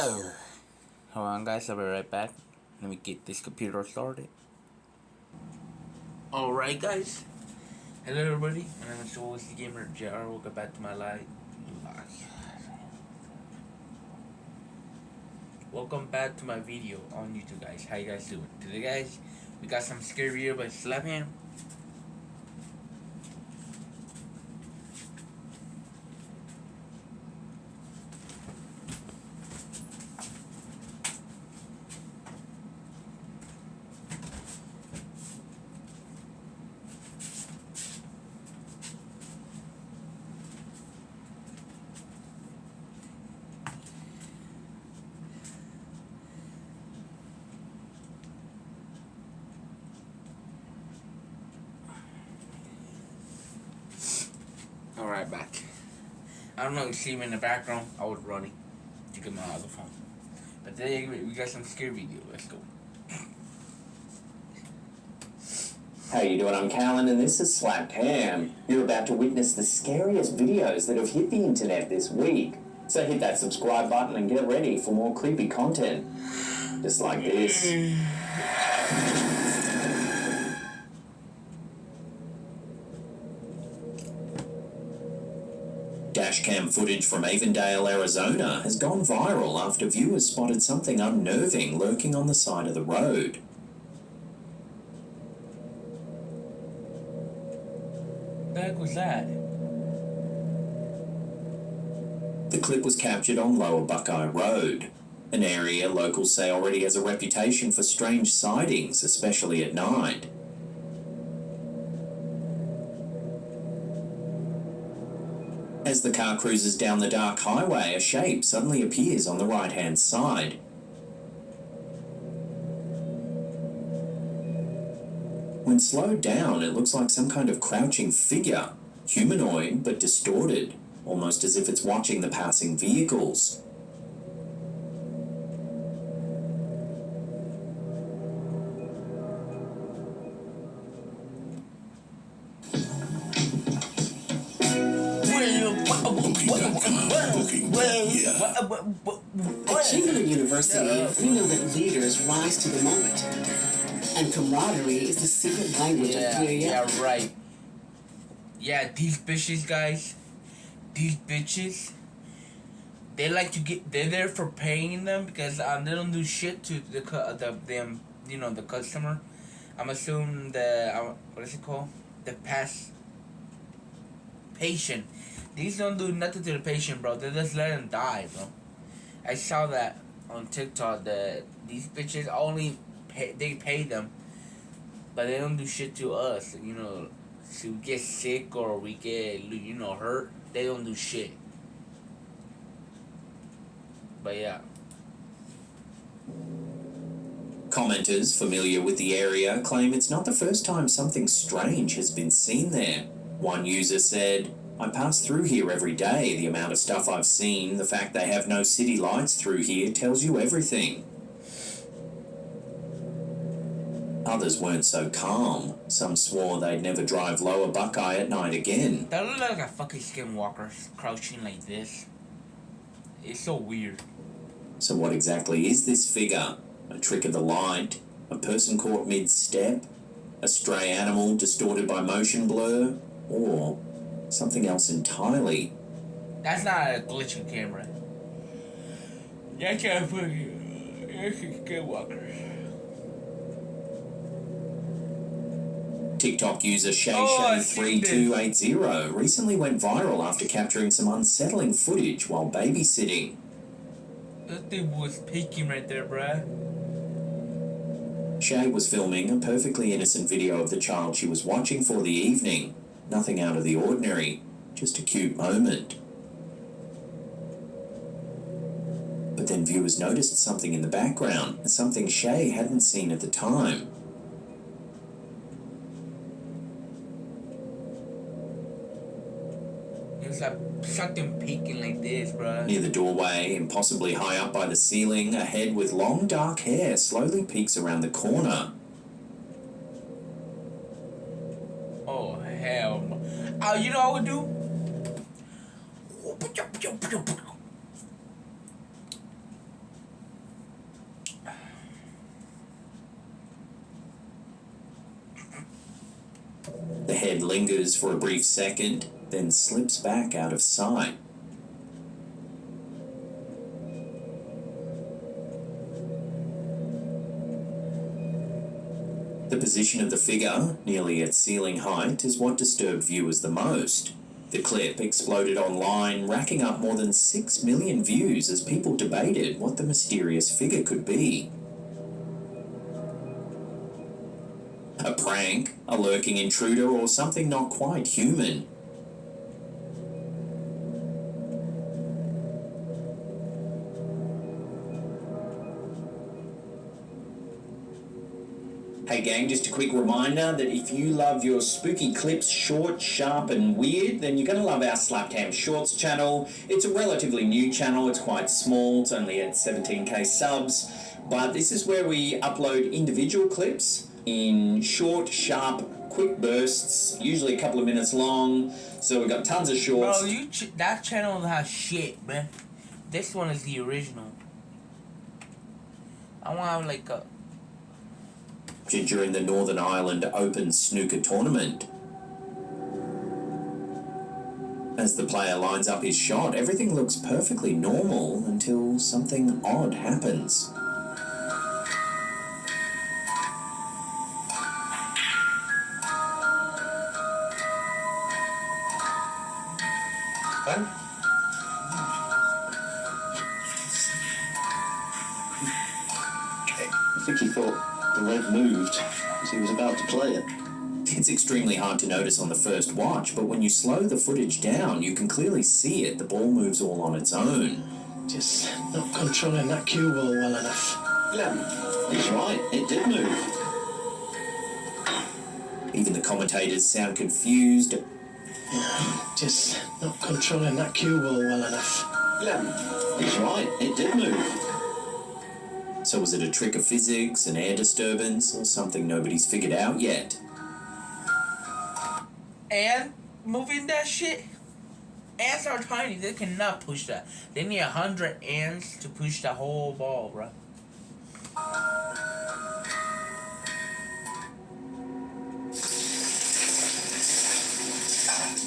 Oh, hold on, guys. I'll be right back. Let me get this computer started. Alright, guys. Hello, everybody. My name is Joel's Gamer JR. Welcome back to my live. Welcome back to my video on YouTube, guys. How you guys doing? Today, guys, we got some scary video by Slaphan. Alright, back. I don't know if you see me in the background. I was running to get my other phone. But today we got some scary video. Let's go. How you doing? I'm Callan and this is Slaphan. You're about to witness the scariest videos that have hit the internet this week. So hit that subscribe button and get ready for more creepy content. Just like this. Dashcam footage from Avondale, Arizona has gone viral after viewers spotted something unnerving lurking on the side of the road. What the heck was that? The clip was captured on Lower Buckeye Road, an area locals say already has a reputation for strange sightings, especially at night. As the car cruises down the dark highway, a shape suddenly appears on the right-hand side. When slowed down, it looks like some kind of crouching figure, humanoid but distorted, almost as if it's watching the passing vehicles. At Chamberlain University, we know that leaders rise to the moment. And camaraderie is the secret language of 3 a.m. Yeah, right. Yeah, these bitches, guys. These bitches. They like to get. They're there for paying them because they don't do shit to the customer. I'm assuming what is it called? The patient. These don't do nothing to the patient, bro. They just let him die, bro. I saw that on TikTok that these bitches only pay them, but they don't do shit to us. You know, if we get sick or we get hurt, they don't do shit. But yeah. Commenters familiar with the area claim it's not the first time something strange has been seen there. One user said, "I pass through here every day. The amount of stuff I've seen, the fact they have no city lights through here tells you everything." Others weren't so calm. Some swore they'd never drive Lower Buckeye at night again. That looked like a fucking skinwalker crouching like this. It's so weird. So what exactly is this figure? A trick of the light? A person caught mid-step? A stray animal distorted by motion blur? Or something else entirely? That's not a glitching camera. Yeah, I can't fucking. It's a skinwalker. TikTok user ShayShay3280 recently went viral after capturing some unsettling footage while babysitting. That thing was peeking right there, bruh. Shay was filming a perfectly innocent video of the child she was watching for the evening. Nothing out of the ordinary, just a cute moment. But then viewers noticed something in the background, something Shay hadn't seen at the time. It's like something peeking like this, bruh. Near the doorway, impossibly high up by the ceiling, a head with long dark hair slowly peeks around the corner. Oh, hell no. Oh, you know what I would do? It lingers for a brief second, then slips back out of sight. The position of the figure, nearly at ceiling height, is what disturbed viewers the most. The clip exploded online, racking up more than 6 million views as people debated what the mysterious figure could be. A prank, a lurking intruder, or something not quite human. Hey gang, just a quick reminder that if you love your spooky clips short, sharp and weird, then you're going to love our Slapcam Shorts channel. It's a relatively new channel, it's quite small, it's only at 17k subs, but this is where we upload individual clips in short, sharp, quick bursts, usually a couple of minutes long, so we've got tons of shorts. Bro, that channel has shit, man. This one is the original. I want to have like a... During the Northern Ireland Open snooker tournament. As the player lines up his shot, everything looks perfectly normal until something odd happens. I think he thought the red moved as he was about to play it. It's extremely hard to notice on the first watch, but when you slow the footage down, you can clearly see it. The ball moves all on its own. Just not controlling that cue ball well enough. Yeah, he's right, it did move. Even the commentators sound confused. Just not controlling that cue ball well enough. Yeah, he's right, it did move. So was it a trick of physics, an air disturbance, or something nobody's figured out yet? And moving that shit? Ants are tiny, they cannot push that. They need 100 ants to push the whole ball, bro.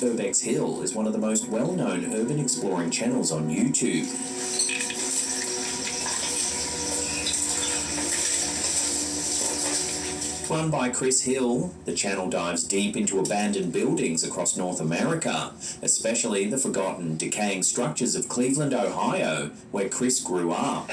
Urbex Hill is one of the most well-known urban exploring channels on YouTube. Run by Chris Hill, the channel dives deep into abandoned buildings across North America, especially the forgotten, decaying structures of Cleveland, Ohio, where Chris grew up.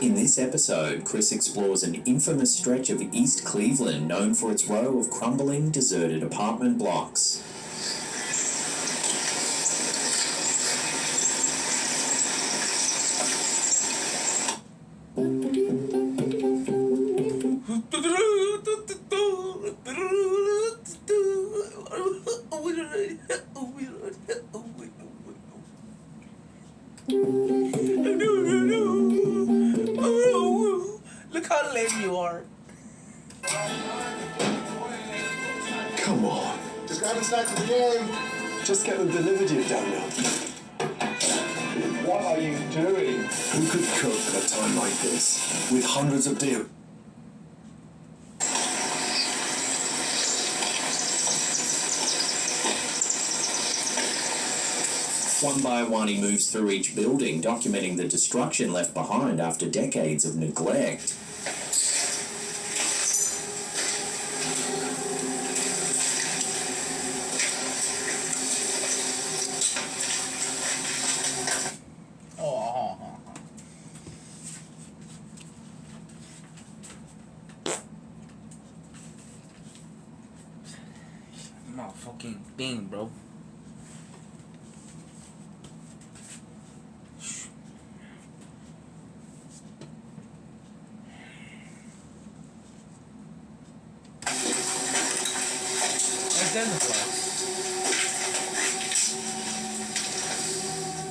In this episode, Chris explores an infamous stretch of East Cleveland known for its row of crumbling, deserted apartment blocks. Look how lame you are. Come on. Just grab a snack for the game. Just get them delivered, you donut. What are you doing? Who could cook at a time like this with hundreds of deer? One by one, he moves through each building, documenting the destruction left behind after decades of neglect. Motherfucking thing, bro.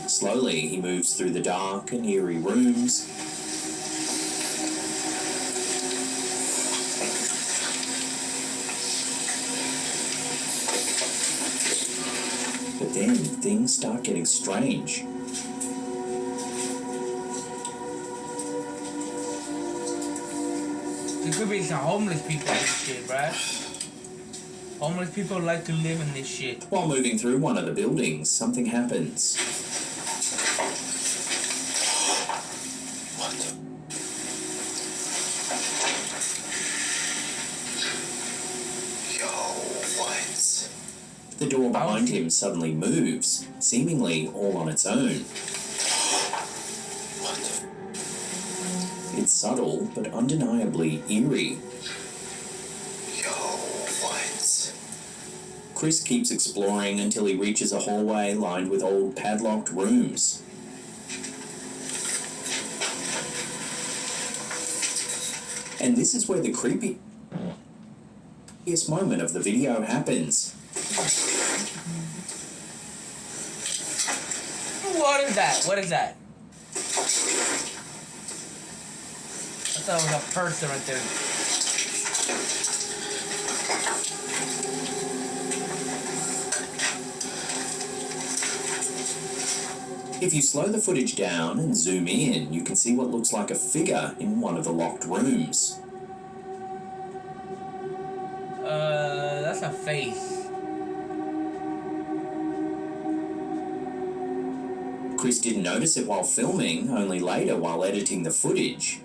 Slowly, he moves through the dark and eerie rooms. But then things start getting strange. There could be some homeless people in this shit, bruh. Homeless people like to live in this shit. While moving through one of the buildings, something happens. What? Yo, what? The door behind him suddenly moves, seemingly all on its own. What? It's subtle, but undeniably eerie. Yo, what? Chris keeps exploring until he reaches a hallway lined with old padlocked rooms. And this is where the creepiest moment of the video happens. What is that? What is that? I thought it was a person right there. If you slow the footage down and zoom in, you can see what looks like a figure in one of the locked rooms. That's a face. Chris didn't notice it while filming, only later while editing the footage.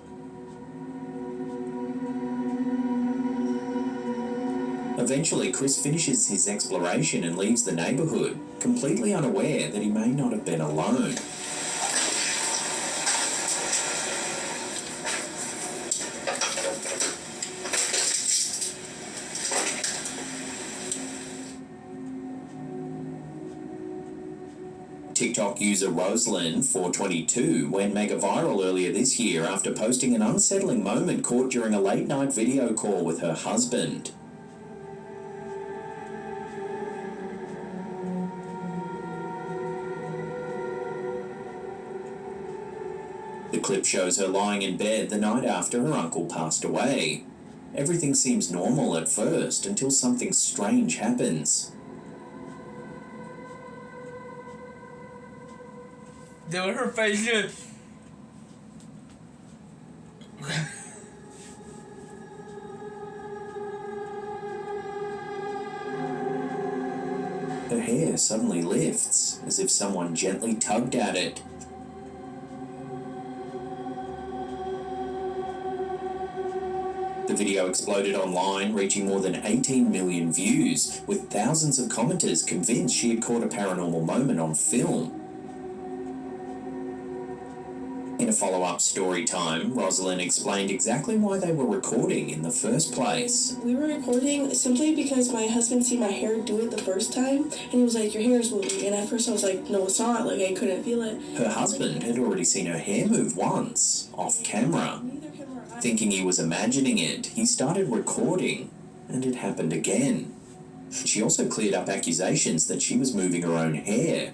Eventually, Chris finishes his exploration and leaves the neighbourhood, completely unaware that he may not have been alone. TikTok user Rosalind422 went mega viral earlier this year after posting an unsettling moment caught during a late-night video call with her husband. The clip shows her lying in bed the night after her uncle passed away. Everything seems normal at first until something strange happens. Dude, her face is... Her hair suddenly lifts, as if someone gently tugged at it. The video exploded online, reaching more than 18 million views, with thousands of commenters convinced she had caught a paranormal moment on film. In a follow-up story time, Rosalind explained exactly why they were recording in the first place. We were recording simply because my husband seen my hair do it the first time, and he was like, "Your hair is moving." And at first I was like, "No, it's not." Like, I couldn't feel it. Her husband had already seen her hair move once, off camera. Thinking he was imagining it, he started recording, and it happened again. She also cleared up accusations that she was moving her own hair.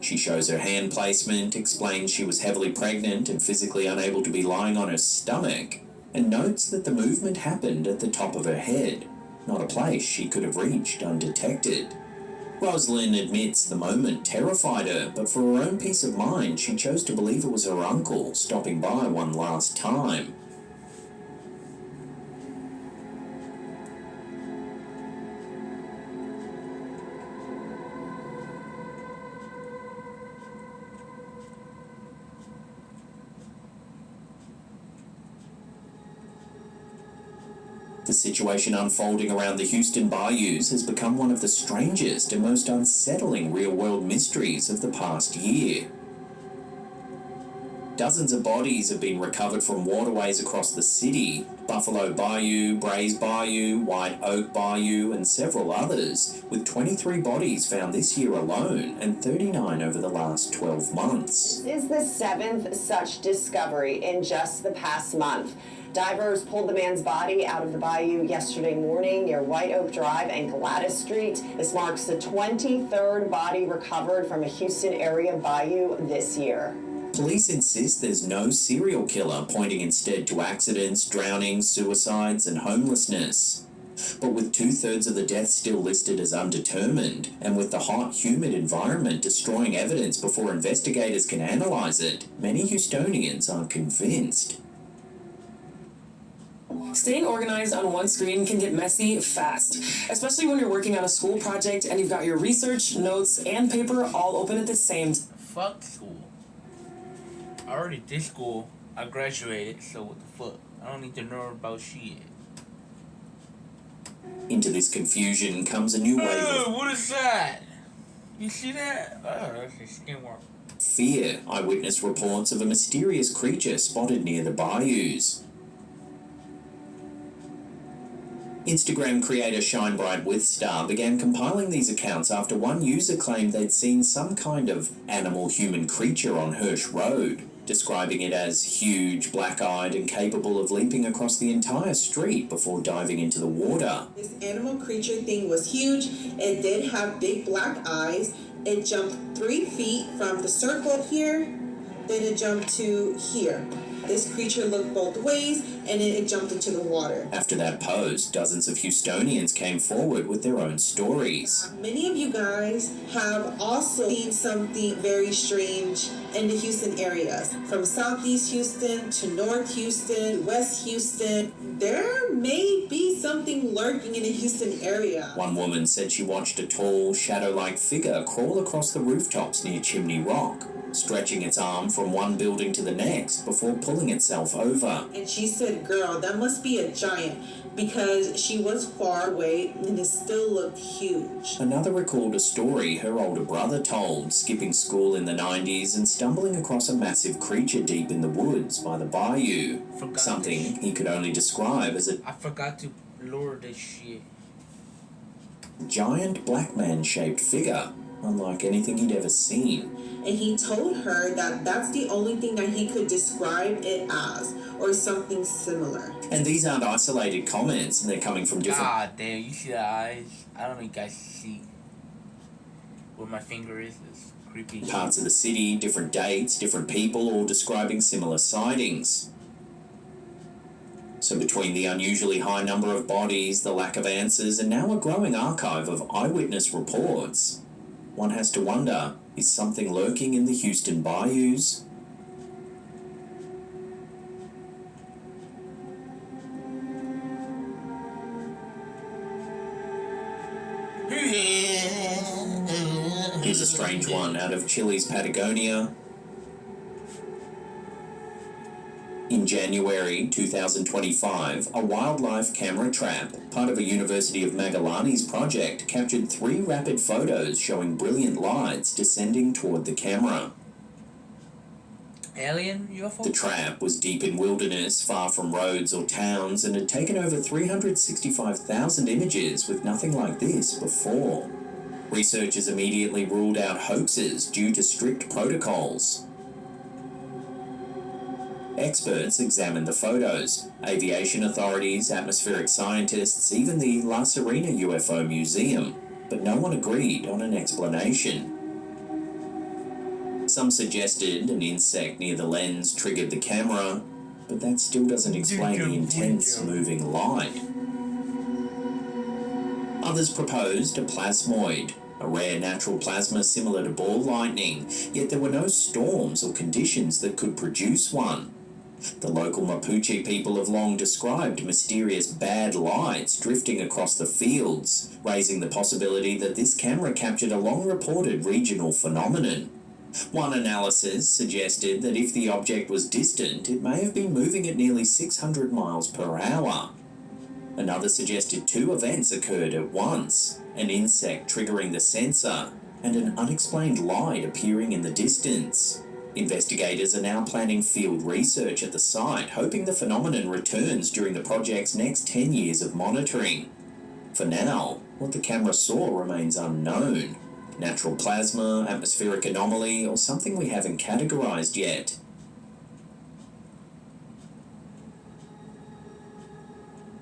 She shows her hand placement, explains she was heavily pregnant and physically unable to be lying on her stomach, and notes that the movement happened at the top of her head, not a place she could have reached undetected. Rosalind admits the moment terrified her, but for her own peace of mind, she chose to believe it was her uncle stopping by one last time. The situation unfolding around the Houston bayous has become one of the strangest and most unsettling real-world mysteries of the past year. Dozens of bodies have been recovered from waterways across the city: Buffalo Bayou, Brays Bayou, White Oak Bayou, and several others, with 23 bodies found this year alone and 39 over the last 12 months. This is the 7th such discovery in just the past month. Divers pulled the man's body out of the bayou yesterday morning near White Oak Drive and Gladys Street. This marks the 23rd body recovered from a Houston area bayou this year. Police insist there's no serial killer, pointing instead to accidents, drownings, suicides, and homelessness. But with 2/3 of the deaths still listed as undetermined, and with the hot, humid environment destroying evidence before investigators can analyse it, many Houstonians aren't convinced. Staying organized on one screen can get messy fast, especially when you're working on a school project and you've got your research, notes, and paper all open at the same time. Fuck school. I already did school. I graduated, so what the fuck? I don't need to know about shit. Into this confusion comes a new wave of What is that? You see that? Oh, that's a skinwalker. fear. Eyewitness reports of a mysterious creature spotted near the bayous. Instagram creator Shine Bright with Star began compiling these accounts after one user claimed they'd seen some kind of animal-human creature on Hirsch Road, describing it as huge, black-eyed, and capable of leaping across the entire street before diving into the water. This animal creature thing was huge. It did have big black eyes. It jumped 3 feet from the circle here, then it jumped to here. This creature looked both ways, and then it jumped into the water. After that post, dozens of Houstonians came forward with their own stories. Many of you guys have also seen something very strange in the Houston areas. From Southeast Houston to North Houston, West Houston. There may be something lurking in the Houston area. One woman said she watched a tall, shadow-like figure crawl across the rooftops near Chimney Rock, stretching its arm from one building to the next before pulling itself over. And she said, girl, that must be a giant, because she was far away and it still looked huge. Another recalled a story her older brother told, skipping school in the 90s and stumbling across a massive creature deep in the woods by the bayou. Something he could only describe as a I forgot to lower this shit. giant black man-shaped figure, unlike anything he'd ever seen. And he told her that that's the only thing that he could describe it as, or something similar. And these aren't isolated comments, and they're coming from different God damn, you see the eyes? I don't know if you guys see where my finger is. It's creepy. parts of the city, different dates, different people, all describing similar sightings. So between the unusually high number of bodies, the lack of answers, and now a growing archive of eyewitness reports, one has to wonder, is something lurking in the Houston bayous? Here's a strange one out of Chile's Patagonia. In January 2025, a wildlife camera trap, part of a University of Magallanes project, captured 3 rapid photos showing brilliant lights descending toward the camera. Alien UFO? The trap was deep in wilderness, far from roads or towns, and had taken over 365,000 images with nothing like this before. Researchers immediately ruled out hoaxes due to strict protocols. Experts examined the photos. Aviation authorities, atmospheric scientists, even the La Serena UFO Museum. But no one agreed on an explanation. Some suggested an insect near the lens triggered the camera, but that still doesn't explain the intense moving light. Others proposed a plasmoid, a rare natural plasma similar to ball lightning, yet there were no storms or conditions that could produce one. The local Mapuche people have long described mysterious bad lights drifting across the fields, raising the possibility that this camera captured a long-reported regional phenomenon. One analysis suggested that if the object was distant, it may have been moving at nearly 600 miles per hour. Another suggested 2 events occurred at once, an insect triggering the sensor, and an unexplained light appearing in the distance. Investigators are now planning field research at the site, hoping the phenomenon returns during the project's next 10 years of monitoring. For now, what the camera saw remains unknown. Natural plasma, atmospheric anomaly, or something we haven't categorized yet.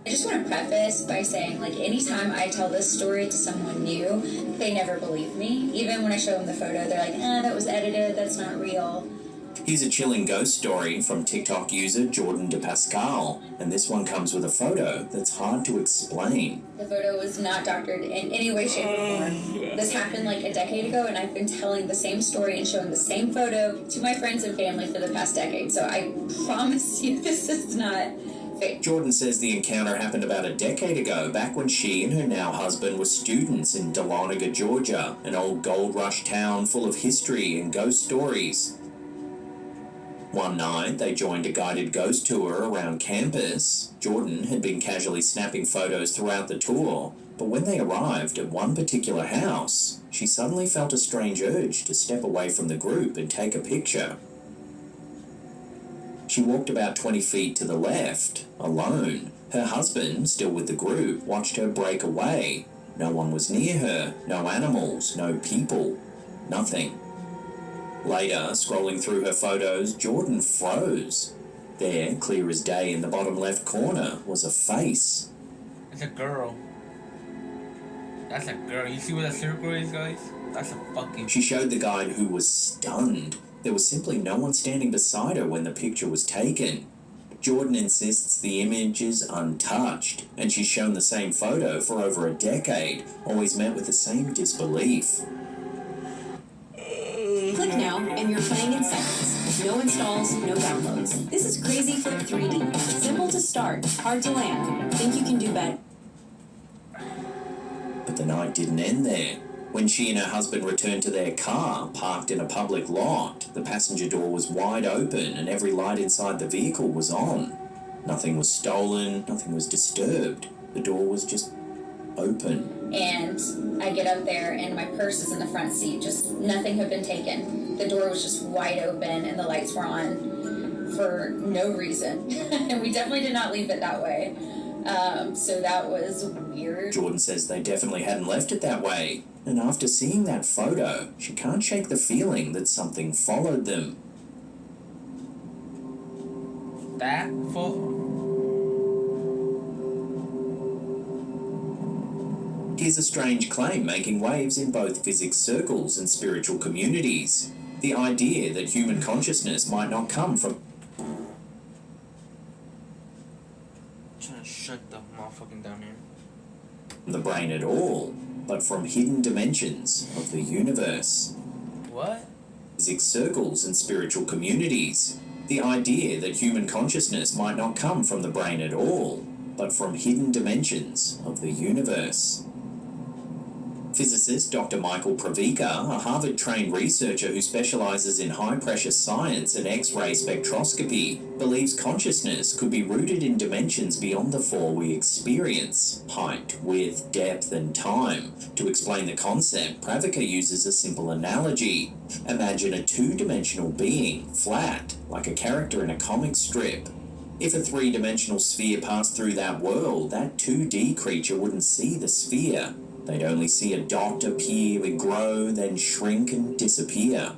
I just want to preface by saying, anytime I tell this story to someone new, they never believe me. Even when I show them the photo, they're like, that was edited, that's not real. Here's a chilling ghost story from TikTok user Jordan De Pascal, and this one comes with a photo that's hard to explain. The photo was not doctored in any way, shape, or form. This happened like a decade ago, and I've been telling the same story and showing the same photo to my friends and family for the past decade, so I promise you this is not fake. Jordan says the encounter happened about a decade ago, back when she and her now husband were students in Dahlonega, Georgia, an old gold rush town full of history and ghost stories. One night, they joined a guided ghost tour around campus. Jordan had been casually snapping photos throughout the tour, but when they arrived at one particular house, she suddenly felt a strange urge to step away from the group and take a picture. She walked about 20 feet to the left, alone. Her husband, still with the group, watched her break away. No one was near her, no animals, no people, nothing. Later, scrolling through her photos, Jordan froze. There, clear as day in the bottom left corner, was a face. It's a girl. That's a girl. You see what that circle is, guys? That's a fucking... She showed the guide, who was stunned. There was simply no one standing beside her when the picture was taken. Jordan insists the image is untouched, and she's shown the same photo for over a decade, always met with the same disbelief. Click now, and you're playing in seconds. No installs, no downloads. This is Crazy Flip 3D. Simple to start, hard to land. Think you can do better? But the night didn't end there. When she and her husband returned to their car, parked in a public lot, the passenger door was wide open and every light inside the vehicle was on. Nothing was stolen, nothing was disturbed. The door was just open. And I get up there and my purse is in the front seat, just nothing had been taken. The door was just wide open and the lights were on for no reason. And we definitely did not leave it that way. So that was weird. Jordan says they definitely hadn't left it that way. And after seeing that photo, she can't shake the feeling that something followed them. That photo? Here's a strange claim making waves in both physics circles and spiritual communities. The idea that human consciousness might not come from Trying to shut the motherfucking down here. the brain at all, but from hidden dimensions of the universe. What? Physics circles and spiritual communities. The idea that human consciousness might not come from the brain at all, but from hidden dimensions of the universe. Physicist Dr. Michael Pravika, a Harvard-trained researcher who specializes in high-pressure science and X-ray spectroscopy, believes consciousness could be rooted in dimensions beyond the four we experience: height, width, depth, and time. To explain the concept, Pravika uses a simple analogy. Imagine a two-dimensional being, flat, like a character in a comic strip. If a three-dimensional sphere passed through that world, that 2D creature wouldn't see the sphere. They'd only see a dot appear and grow, then shrink and disappear.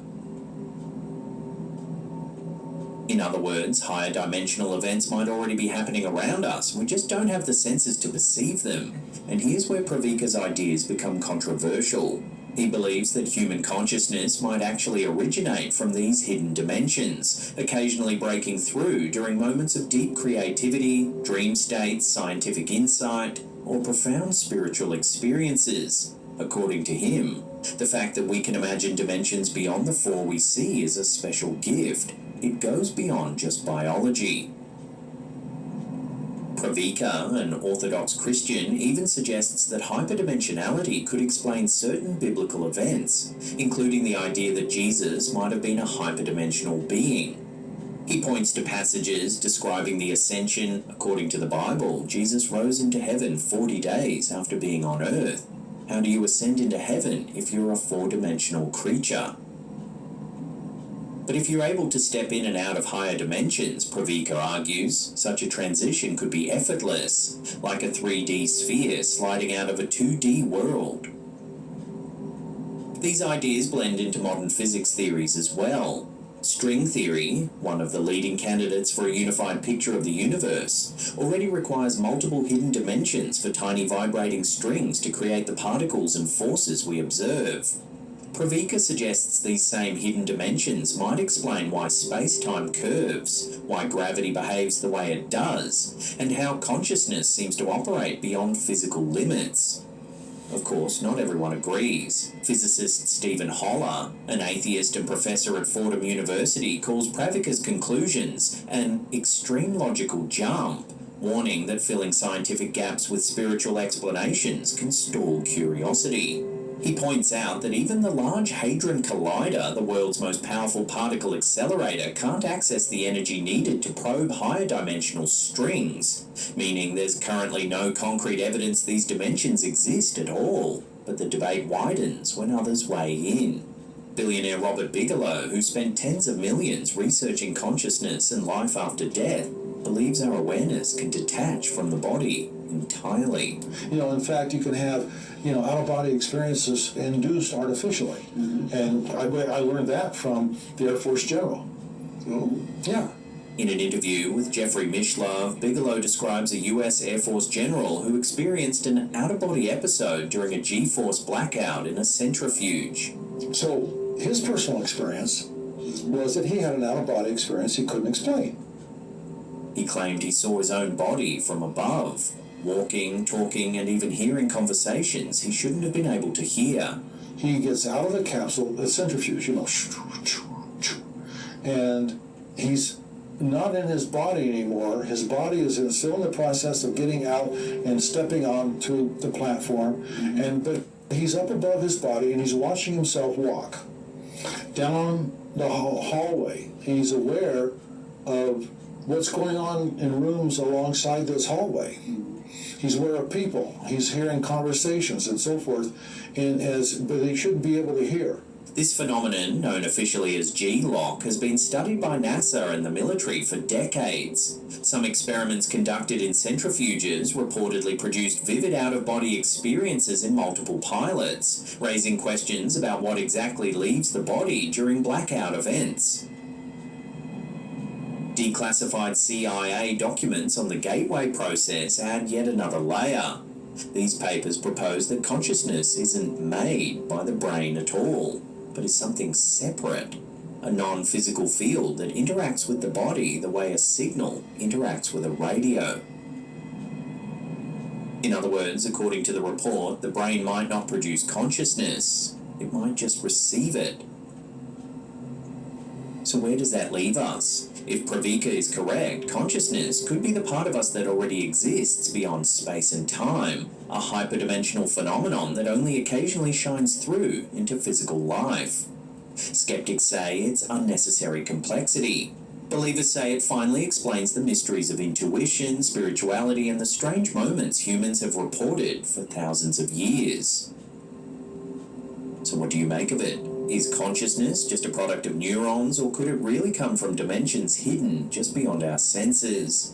In other words, higher dimensional events might already be happening around us. We just don't have the senses to perceive them. And here's where Pravika's ideas become controversial. He believes that human consciousness might actually originate from these hidden dimensions, occasionally breaking through during moments of deep creativity, dream states, scientific insight, or profound spiritual experiences. According to him, the fact that we can imagine dimensions beyond the four we see is a special gift. It goes beyond just biology. Pravika, an Orthodox Christian, even suggests that hyperdimensionality could explain certain biblical events, including the idea that Jesus might have been a hyperdimensional being. He points to passages describing the ascension. According to the Bible, Jesus rose into heaven 40 days after being on earth. How do you ascend into heaven if you're a four-dimensional creature? But if you're able to step in and out of higher dimensions, Pravika argues, such a transition could be effortless, like a 3D sphere sliding out of a 2D world. These ideas blend into modern physics theories as well. String theory, one of the leading candidates for a unified picture of the universe, already requires multiple hidden dimensions for tiny vibrating strings to create the particles and forces we observe. Pravika suggests these same hidden dimensions might explain why space-time curves, why gravity behaves the way it does, and how consciousness seems to operate beyond physical limits. Of course, not everyone agrees. Physicist Stephen Holler, an atheist and professor at Fordham University, calls Pravika's conclusions an extreme logical jump, warning that filling scientific gaps with spiritual explanations can stall curiosity. He points out that even the Large Hadron Collider, the world's most powerful particle accelerator, can't access the energy needed to probe higher dimensional strings, meaning there's currently no concrete evidence these dimensions exist at all. But the debate widens when others weigh in. Billionaire Robert Bigelow, who spent tens of millions researching consciousness and life after death, believes our awareness can detach from the body entirely. In fact, you can have, out-of-body experiences induced artificially. And I learned that from the Air Force General. Yeah. In an interview with Jeffrey Mishlove, Bigelow describes a U.S. Air Force general who experienced an out-of-body episode during a G-force blackout in a centrifuge. So his personal experience was that he had an out-of-body experience he couldn't explain. He claimed he saw his own body from above, walking, talking, and even hearing conversations he shouldn't have been able to hear. He gets out of the capsule, the centrifuge, and he's not in his body anymore. His body is still in the process of getting out and stepping onto the platform, but he's up above his body and he's watching himself walk down the hallway. He's aware of what's going on in rooms alongside this hallway. He's aware of people. He's hearing conversations and so forth, but he shouldn't be able to hear. This phenomenon, known officially as G-LOC, has been studied by NASA and the military for decades. Some experiments conducted in centrifuges reportedly produced vivid out-of-body experiences in multiple pilots, raising questions about what exactly leaves the body during blackout events. Declassified CIA documents on the Gateway process add yet another layer. These papers propose that consciousness isn't made by the brain at all, but is something separate, a non-physical field that interacts with the body the way a signal interacts with a radio. In other words, according to the report, the brain might not produce consciousness, it might just receive it. So where does that leave us? If Pravika is correct, consciousness could be the part of us that already exists beyond space and time, a hyperdimensional phenomenon that only occasionally shines through into physical life. Skeptics say it's unnecessary complexity. Believers say it finally explains the mysteries of intuition, spirituality, and the strange moments humans have reported for thousands of years. So what do you make of it? Is consciousness just a product of neurons, or could it really come from dimensions hidden just beyond our senses?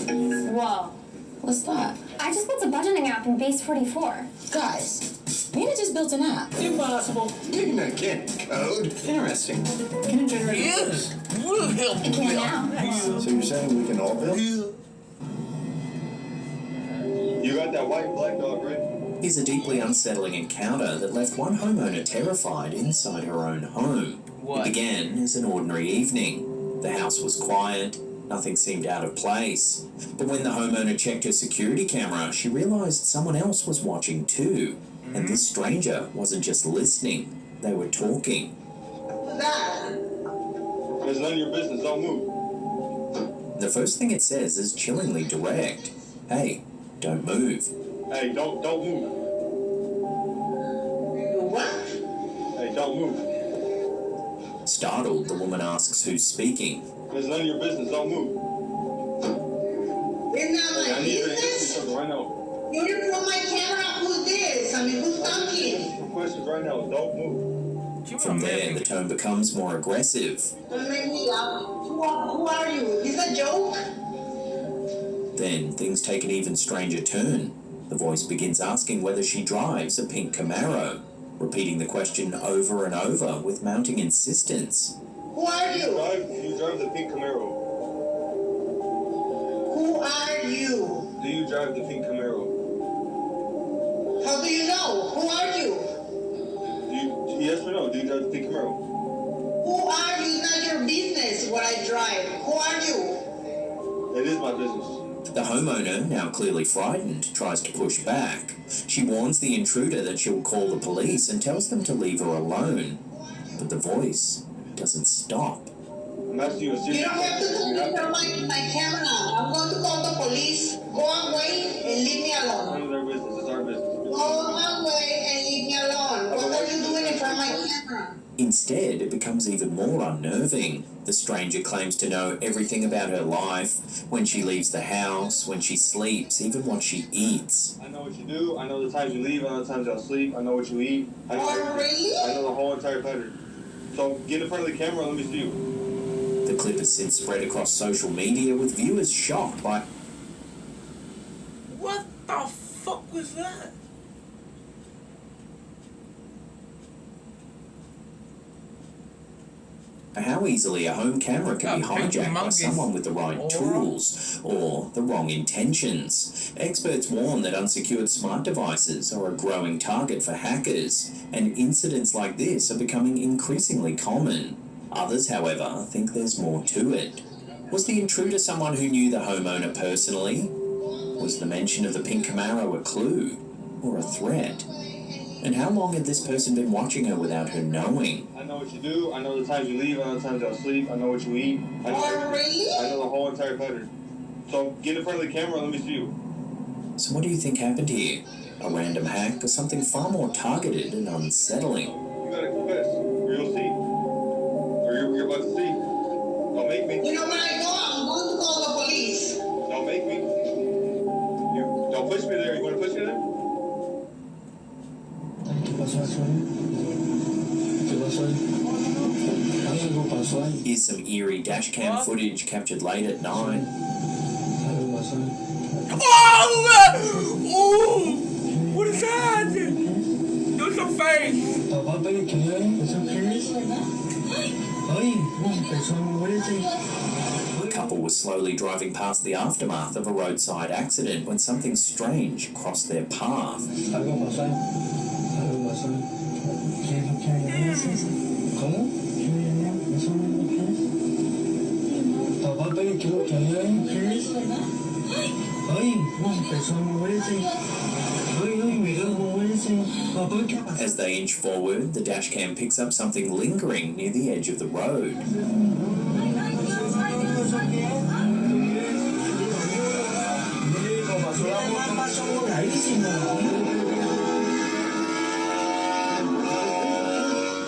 Whoa. What's that? I just built a budgeting app in Base 44. Guys, Nina just built an app. Impossible. Nina can't code. Interesting. Can it generate Yes. It can now. So you're saying we can all build? You got that white black dog, right? Is a deeply unsettling encounter that left one homeowner terrified inside her own home. It began as an ordinary evening. The house was quiet, nothing seemed out of place. But when the homeowner checked her security camera, she realized someone else was watching too. And this stranger wasn't just listening, they were talking. It's none of your business, don't move. The first thing it says is chillingly direct. Hey, don't move. Hey, don't move. What? Hey, don't move. Startled, the woman asks who's speaking. It's none of your business, don't move. It's not Hey, my I need business. answers right now. You didn't put my camera. Who's this? I mean, who's talking? Questions right now, don't move. From there, the tone becomes more aggressive. Don't make me laugh. Who are you? Is this a joke? Then things take an even stranger turn. The voice begins asking whether she drives a pink Camaro, repeating the question over and over with mounting insistence. Who are you? You drive the pink Camaro. Who are you? Do you drive the pink Camaro? How do you know? Who are you? Yes or no? Do you drive the pink Camaro? Who are you? It's not your business what I drive. Who are you? It is my business. The homeowner, now clearly frightened, tries to push back. She warns the intruder that she'll call the police and tells them to leave her alone. But the voice doesn't stop. I'm asking you a serious You don't have to do this on my camera. I'm going to call the police. Go away and leave me alone. None of their business. It's our business. Go away and leave me alone. What are you doing in front of my camera? Instead, it becomes even more unnerving. The stranger claims to know everything about her life, when she leaves the house, when she sleeps, even what she eats. I know what you do. I know the times you leave. I know the times y'all sleep. I know what you eat. I know, really? I know the whole entire pattern. So get in front of the camera and let me see you. The clip has since spread across social media with viewers shocked by... What the fuck was that? how easily a home camera can be hijacked by someone with the right tools or the wrong intentions. Experts warn that unsecured smart devices are a growing target for hackers, and incidents like this are becoming increasingly common. Others, however, think there's more to it. Was the intruder someone who knew the homeowner personally? Was the mention of the pink Camaro a clue or a threat? And how long had this person been watching her without her knowing? I know what you do. I know the times you leave. I know the times y'all sleep. I know what you eat. I know the whole entire pattern. So get in front of the camera and let me see you. So what do you think happened here? A random hack or something far more targeted and unsettling? You gotta confess, or you'll see. Or you're about to see. Don't make me. You know when I go, I'm going to call the police. Don't make me. Don't push me there. You wanna push me there? Here's some eerie dashcam footage captured late at night. Oh! What is that? Do some face! The couple was slowly driving past the aftermath of a roadside accident when something strange crossed their path. As they inch forward, the dashcam picks up something lingering near the edge of the road.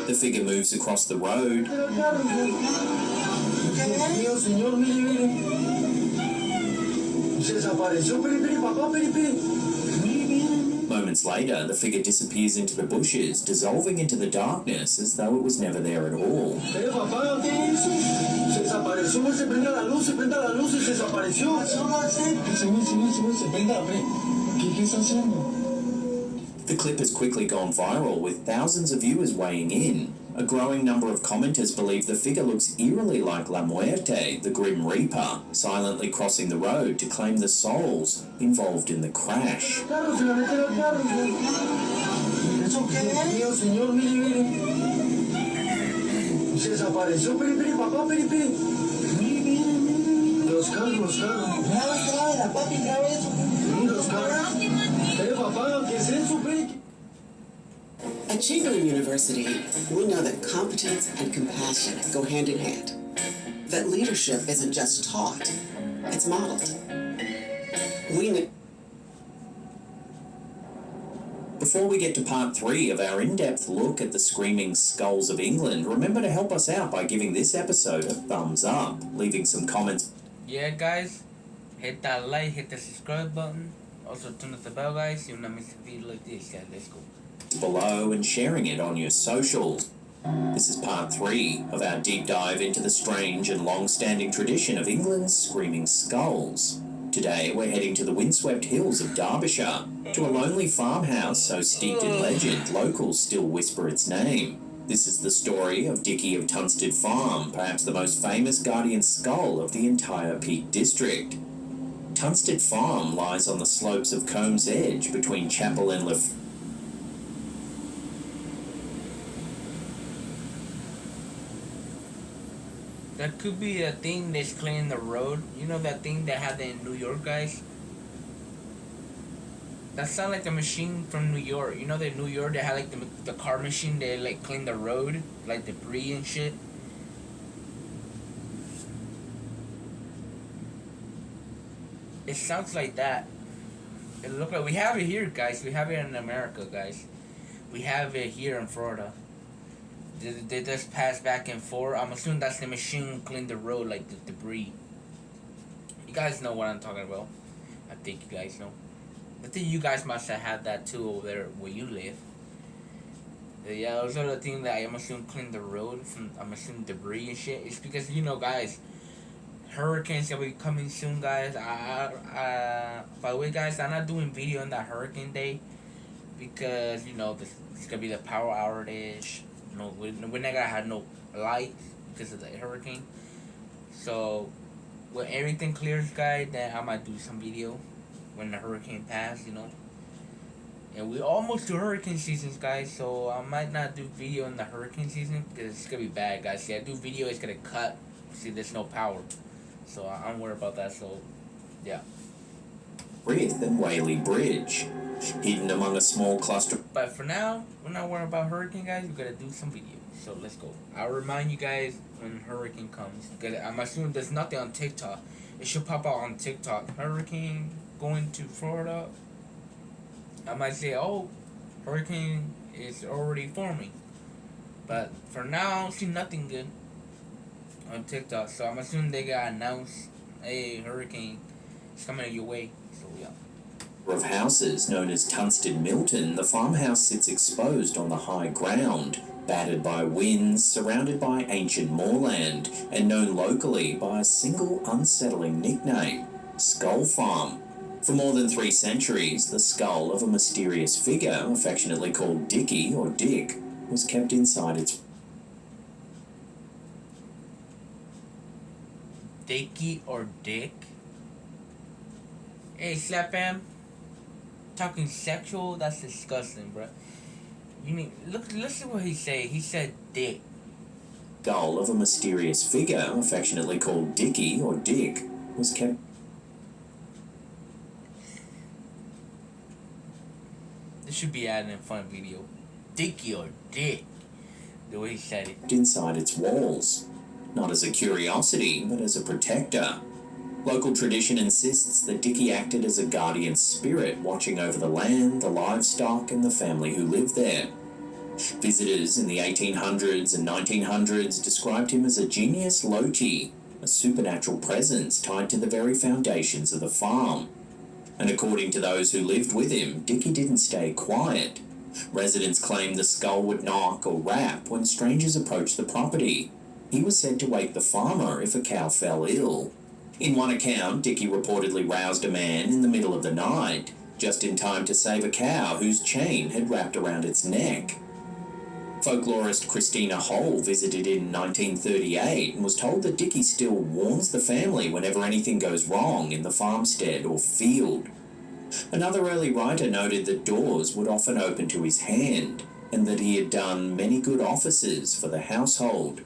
The figure moves across the road. Moments later, the figure disappears into the bushes, dissolving into the darkness as though it was never there at all. The clip has quickly gone viral, with thousands of viewers weighing in. A growing number of commenters believe the figure looks eerily like La Muerte, the Grim Reaper, silently crossing the road to claim the souls involved in the crash. At Chamberlain University, we know that competence and compassion go hand in hand. That leadership isn't just taught, it's modeled. Before we get to part 3 of our in-depth look at the Screaming Skulls of England, remember to help us out by giving this episode a thumbs up, leaving some comments. Yeah, guys, hit that like, hit the subscribe button. Also turn on the bell, guys, so you'll not miss a video like this, guys. Let's go. Below and sharing it on your socials. This is part 3 of our deep dive into the strange and long-standing tradition of England's Screaming Skulls. Today we're heading to the windswept hills of Derbyshire, to a lonely farmhouse so steeped in legend locals still whisper its name. This is the story of Dickie of Tunstead Farm, perhaps the most famous guardian skull of the entire Peak District. Tunstead Farm lies on the slopes of Combs Edge between Chapel and That could be a thing that's clearing the road. You know that thing that had in New York, guys? That sounds like the machine from New York. You know that New York, they had like the car machine, they like clean the road, like debris and shit. It sounds like that. It look like we have it here, guys. We have it in America, guys. We have it here in Florida. They just pass back and forth. I'm assuming that's the machine clean the road, like the debris. You guys know what I'm talking about. I think you guys know. I think you guys must have had that too over there where you live. Yeah, those are the things that I'm assuming clean the road from, I'm assuming debris and shit. It's because, you know, guys, hurricanes will be coming soon, guys. By the way, guys, I'm not doing video on that hurricane day because, you know, it's gonna be the power outage. No, we're not gonna have no light because of the hurricane. So when everything clears, guys, then I might do some video when the hurricane passes, you know. And we almost to hurricane seasons, guys, so I might not do video in the hurricane season because it's gonna be bad, guys. See, I do video, it's gonna cut. See, there's no power, so I'm worried about that. So yeah. Frith and Whaley Bridge, hidden among a small cluster. But for now, we're not worried about hurricane, guys. We're gonna do some video. So let's go. I'll remind you guys when hurricane comes. Because I'm assuming there's nothing on TikTok. It should pop out on TikTok. Hurricane going to Florida. I might say, oh, hurricane is already forming. But for now, I don't see nothing good on TikTok. So I'm assuming they got announced, hey, hurricane is coming your way. So yeah. Of houses known as Tunstead Milton, the farmhouse sits exposed on the high ground, battered by winds, surrounded by ancient moorland, and known locally by a single unsettling nickname, Skull Farm. For more than 3 centuries, the skull of a mysterious figure, affectionately called Dickie or Dick, was kept inside its... Dickie or Dick? Hey, Slap Am. Talking sexual? That's disgusting, bro. You mean, listen what he said. He said Dick. Skull of a mysterious figure, affectionately called Dickie or Dick, was kept... This should be added in fun video. Dickie or Dick. The way he said it. inside its walls, not as a curiosity, but as a protector. Local tradition insists that Dickie acted as a guardian spirit, watching over the land, the livestock, and the family who lived there. Visitors in the 1800s and 1900s described him as a genius loci, a supernatural presence tied to the very foundations of the farm. And according to those who lived with him, Dickie didn't stay quiet. Residents claimed the skull would knock or rap when strangers approached the property. He was said to wake the farmer if a cow fell ill. In one account, Dickie reportedly roused a man in the middle of the night, just in time to save a cow whose chain had wrapped around its neck. Folklorist Christina Hole visited in 1938 and was told that Dickie still warns the family whenever anything goes wrong in the farmstead or field. Another early writer noted that doors would often open to his hand, and that he had done many good offices for the household.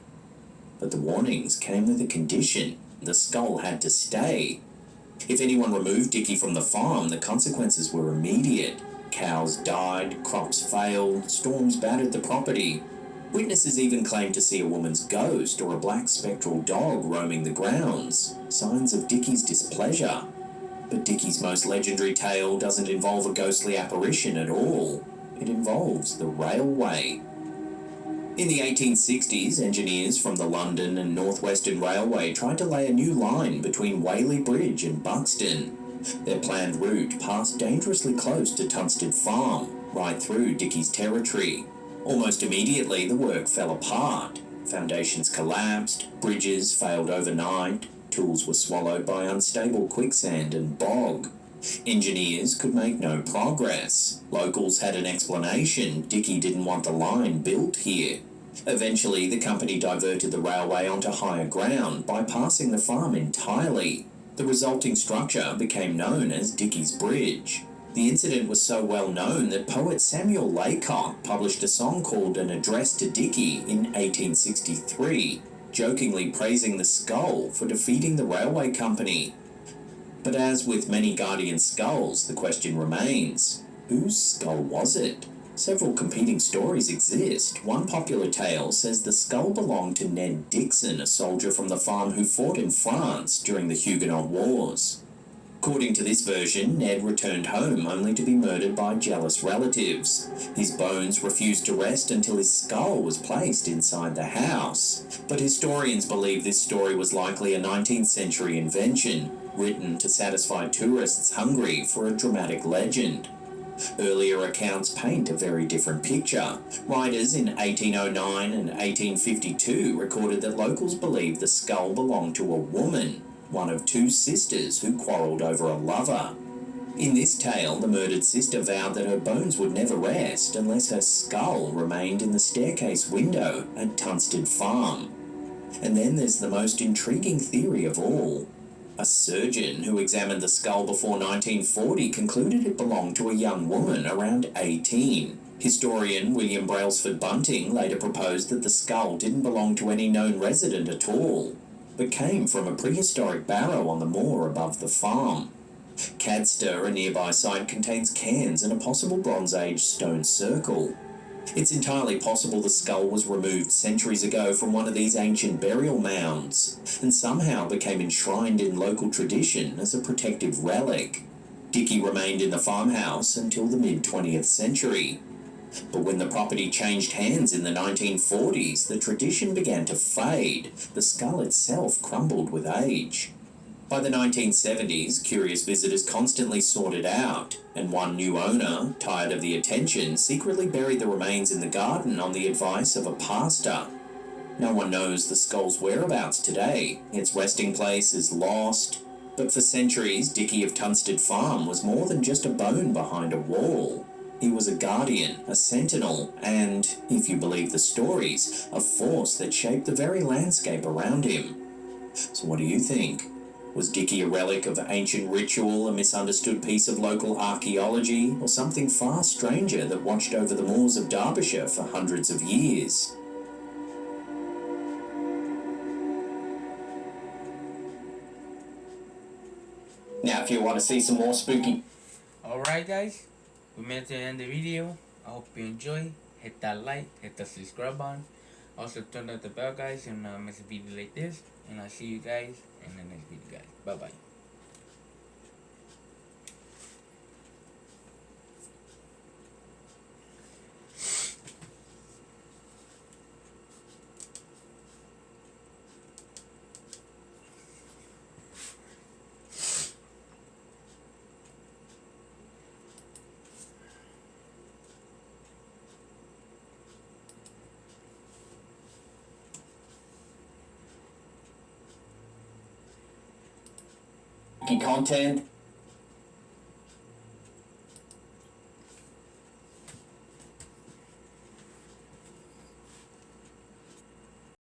But the warnings came with a condition: the skull had to stay. If anyone removed Dickie from the farm, the consequences were immediate. Cows died, crops failed, storms battered the property. Witnesses even claimed to see a woman's ghost or a black spectral dog roaming the grounds, signs of Dickie's displeasure. But Dickie's most legendary tale doesn't involve a ghostly apparition at all. It involves the railway. In the 1860s, engineers from the London and North Western Railway tried to lay a new line between Whaley Bridge and Buxton. Their planned route passed dangerously close to Tunstead Farm, right through Dickie's territory. Almost immediately, the work fell apart. Foundations collapsed, bridges failed overnight, tools were swallowed by unstable quicksand and bog. Engineers could make no progress. Locals had an explanation: Dickie didn't want the line built here. Eventually, the company diverted the railway onto higher ground, bypassing the farm entirely. The resulting structure became known as Dickie's Bridge. The incident was so well known that poet Samuel Laycock published a song called An Address to Dickie in 1863, jokingly praising the skull for defeating the railway company. But as with many Guardian skulls, the question remains, whose skull was it? Several competing stories exist. One popular tale says the skull belonged to Ned Dixon, a soldier from the farm who fought in France during the Huguenot Wars. According to this version, Ned returned home only to be murdered by jealous relatives. His bones refused to rest until his skull was placed inside the house. But historians believe this story was likely a 19th century invention, written to satisfy tourists hungry for a dramatic legend. Earlier accounts paint a very different picture. Writers in 1809 and 1852 recorded that locals believed the skull belonged to a woman, one of two sisters who quarrelled over a lover. In this tale, the murdered sister vowed that her bones would never rest unless her skull remained in the staircase window at Tunstead Farm. And then there's the most intriguing theory of all. A surgeon who examined the skull before 1940 concluded it belonged to a young woman around 18. Historian William Brailsford Bunting later proposed that the skull didn't belong to any known resident at all, but came from a prehistoric barrow on the moor above the farm. Cadster, a nearby site, contains cairns and a possible Bronze Age stone circle. It's entirely possible the skull was removed centuries ago from one of these ancient burial mounds, and somehow became enshrined in local tradition as a protective relic. Dickie remained in the farmhouse until the mid-20th century. But when the property changed hands in the 1940s, the tradition began to fade. The skull itself crumbled with age. By the 1970s, curious visitors constantly sought it out, and one new owner, tired of the attention, secretly buried the remains in the garden on the advice of a pastor. No one knows the skull's whereabouts today. Its resting place is lost. But for centuries, Dickie of Tunstead Farm was more than just a bone behind a wall. He was a guardian, a sentinel, and, if you believe the stories, a force that shaped the very landscape around him. So what do you think? Was Dickie a relic of ancient ritual, a misunderstood piece of local archaeology, or something far stranger that watched over the moors of Derbyshire for hundreds of years? Now, if you want to see some more spooky... Alright guys, we made it to the end of the video. I hope you enjoy. Hit that like, hit the subscribe button. Also turn on the bell guys and miss a video like this. And I'll see you guys in the next video guys. Bye bye. content